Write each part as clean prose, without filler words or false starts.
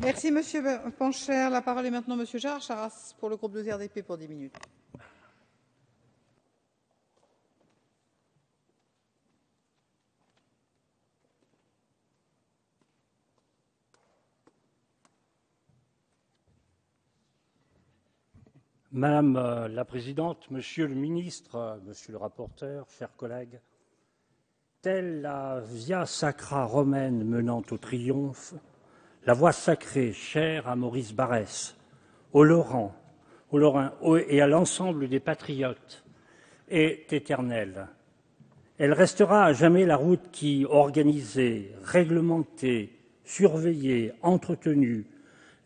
Merci Monsieur Pancher. La parole est maintenant Monsieur Gérard Charras pour le groupe de RDP pour 10 minutes. Madame la Présidente, Monsieur le Ministre, Monsieur le rapporteur, chers collègues, telle la Via Sacra romaine menant au triomphe, la voie sacrée chère à Maurice Barrès, aux Lorrains et à l'ensemble des patriotes est éternelle. Elle restera à jamais la route qui, organisée, réglementée, surveillée, entretenue,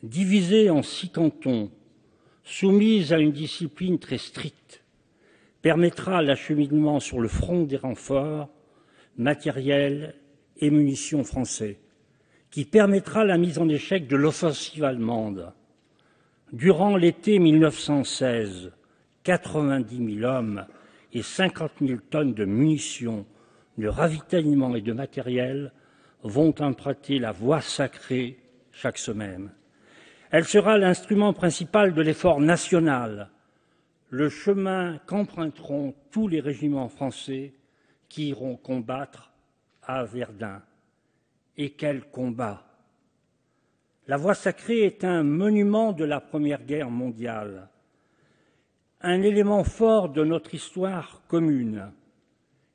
divisée en 6 cantons, soumise à une discipline très stricte, permettra l'acheminement sur le front des renforts, matériels et munitions français, qui permettra la mise en échec de l'offensive allemande. Durant l'été 1916, 90 000 hommes et 50 000 tonnes de munitions, de ravitaillement et de matériel vont emprunter la voie sacrée chaque semaine. Elle sera l'instrument principal de l'effort national, le chemin qu'emprunteront tous les régiments français qui iront combattre à Verdun. Et quel combat! La voie sacrée est un monument de la Première Guerre mondiale, un élément fort de notre histoire commune,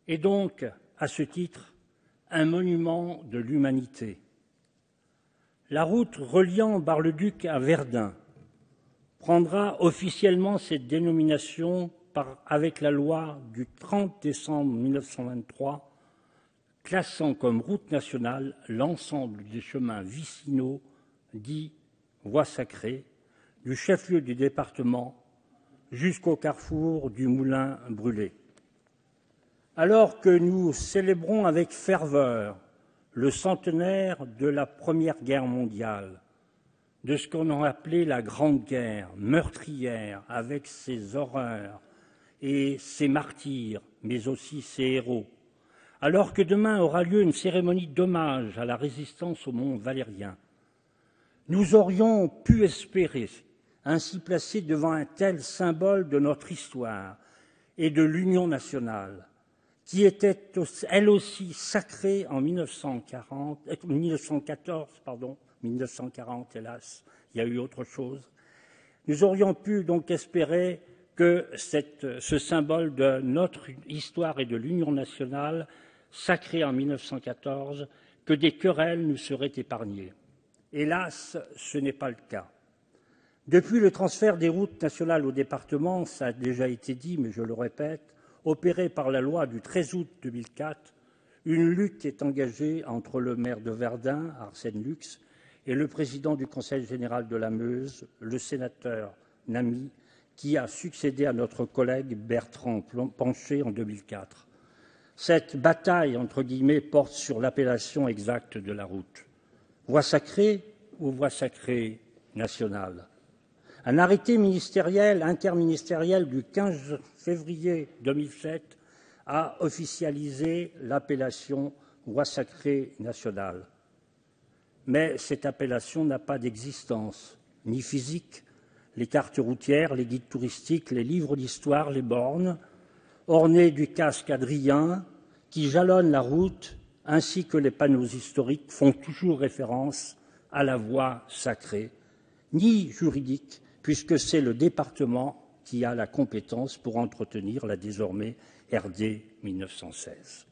et donc, à ce titre, un monument de l'humanité. La route reliant Bar-le-Duc à Verdun prendra officiellement cette dénomination avec la loi du 30 décembre 1923, classant comme route nationale l'ensemble des chemins vicinaux dits voies sacrées, du chef-lieu du département jusqu'au carrefour du Moulin Brûlé. Alors que nous célébrons avec ferveur le centenaire de la Première Guerre mondiale, de ce qu'on a appelé la Grande Guerre, meurtrière, avec ses horreurs et ses martyrs, mais aussi ses héros, alors que demain aura lieu une cérémonie d'hommage à la résistance au Mont Valérien, nous aurions pu espérer ainsi placer devant un tel symbole de notre histoire et de l'union nationale, qui était elle aussi sacrée en 1914, 1940, hélas, il y a eu autre chose. Nous aurions pu donc espérer que ce symbole de notre histoire et de l'union nationale, sacrée en 1914, que des querelles nous seraient épargnées. Hélas, ce n'est pas le cas. Depuis le transfert des routes nationales au département, ça a déjà été dit, mais je le répète, opéré par la loi du 13 août 2004, une lutte est engagée entre le maire de Verdun, Arsène Lux, et le président du Conseil général de la Meuse, le sénateur Namy, qui a succédé à notre collègue Bertrand Pancher en 2004. Cette bataille, entre guillemets, porte sur l'appellation exacte de la route. Voie sacrée ou voie sacrée nationale? Un arrêté interministériel du 15 février 2007 a officialisé l'appellation voie sacrée nationale. Mais cette appellation n'a pas d'existence, ni physique. Les cartes routières, les guides touristiques, les livres d'histoire, les bornes, ornés du casque Adrien, qui jalonnent la route, ainsi que les panneaux historiques, font toujours référence à la voie sacrée, ni juridique, puisque c'est le département qui a la compétence pour entretenir la désormais RD 1916.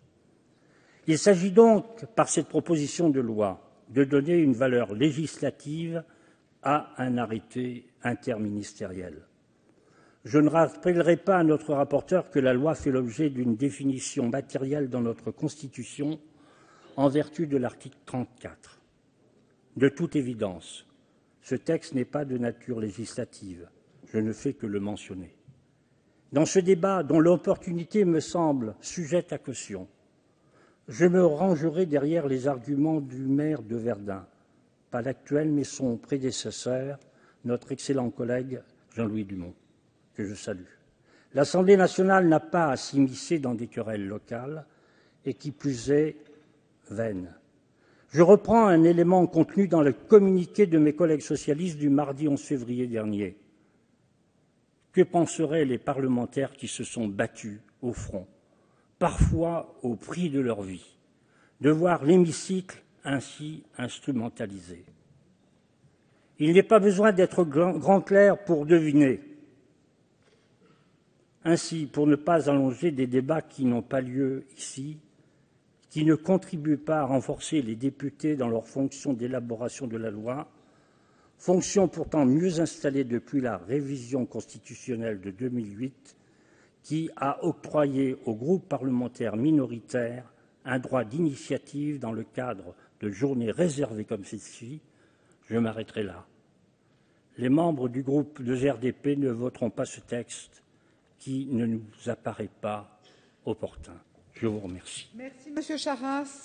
Il s'agit donc, par cette proposition de loi, de donner une valeur législative à un arrêté interministériel. Je ne rappellerai pas à notre rapporteur que la loi fait l'objet d'une définition matérielle dans notre Constitution en vertu de l'article 34. De toute évidence, ce texte n'est pas de nature législative. Je ne fais que le mentionner. Dans ce débat, dont l'opportunité me semble sujette à caution, je me rangerai derrière les arguments du maire de Verdun, pas l'actuel, mais son prédécesseur, notre excellent collègue Jean-Louis Dumont, que je salue. L'Assemblée nationale n'a pas à s'immiscer dans des querelles locales, et qui plus est, vaines. Je reprends un élément contenu dans le communiqué de mes collègues socialistes du mardi 11 février dernier. Que penseraient les parlementaires qui se sont battus au front, parfois au prix de leur vie, de voir l'hémicycle ainsi instrumentalisé? Il n'est pas besoin d'être grand clerc pour deviner. Ainsi, pour ne pas allonger des débats qui n'ont pas lieu ici, qui ne contribuent pas à renforcer les députés dans leur fonction d'élaboration de la loi, fonction pourtant mieux installée depuis la révision constitutionnelle de 2008, qui a octroyé aux groupes parlementaires minoritaires un droit d'initiative dans le cadre de journées réservées comme celle-ci. Je m'arrêterai là. Les membres du groupe de RDP ne voteront pas ce texte qui ne nous apparaît pas opportun. Je vous remercie. Merci, Monsieur Charasse.